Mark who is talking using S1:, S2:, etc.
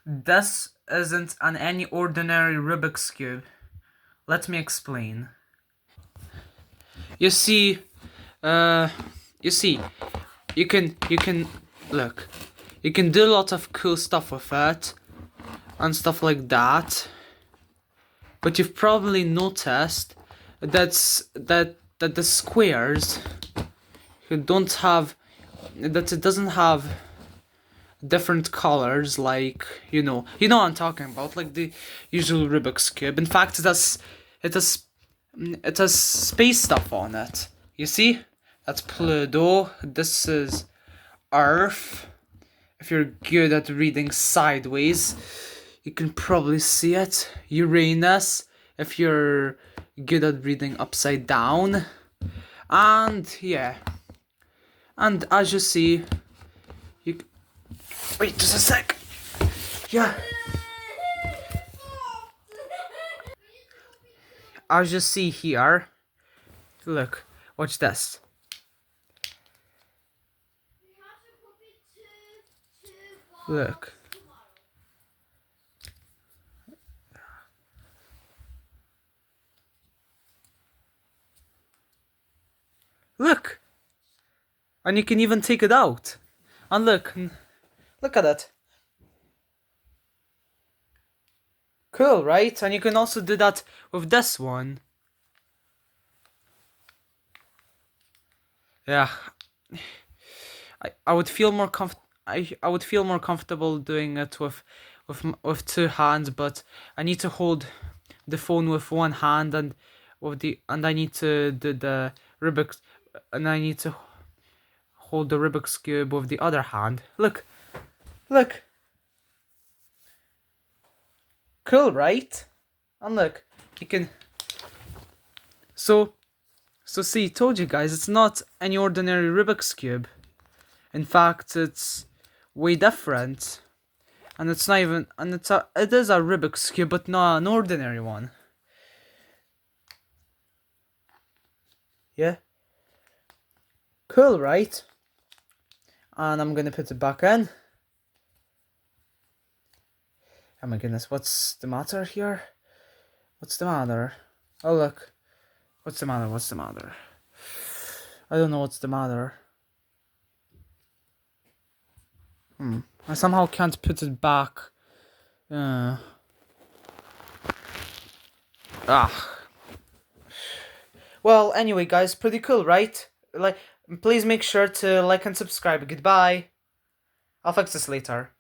S1: This isn't an any ordinary Rubik's Cube. Let me explain. You see, uh, you see, you can look. You can do a lot of cool stuff with it and stuff like that. But you've probably noticed that the squares who don't have that it doesn't have different colors, like what I'm talking about, like the usual Rubik's Cube. In fact, it has it has space stuff on it. You see, that's Pluto. This is Earth. If you're good at reading sideways, you can probably see it. Uranus, if you're good at reading upside down. And yeah. And as you see, you wait just a sec. Yeah. As you see here, look, watch this. Look. Look. And you can even take it out. And look at it. Cool, right? And you can also do that with this one. Yeah. I would feel more I would feel more comfortable doing it with two hands, but I need to hold the phone with one hand and I need to do the Rubik's and I need to hold the Rubik's Cube with the other hand. Look. Cool, right? And look, you can so see, told you guys, it's not any ordinary Rubik's Cube. In fact, it's way different. And it's not even and it is a Rubik's Cube, but not an ordinary one. Yeah. Cool, right? And I'm gonna put it back in. Oh my goodness, what's the matter here? What's the matter? Oh look. What's the matter? I don't know what's the matter. I somehow can't put it back. Well, anyway, guys, pretty cool, right? Like, please make sure to like and subscribe. Goodbye. I'll fix this later.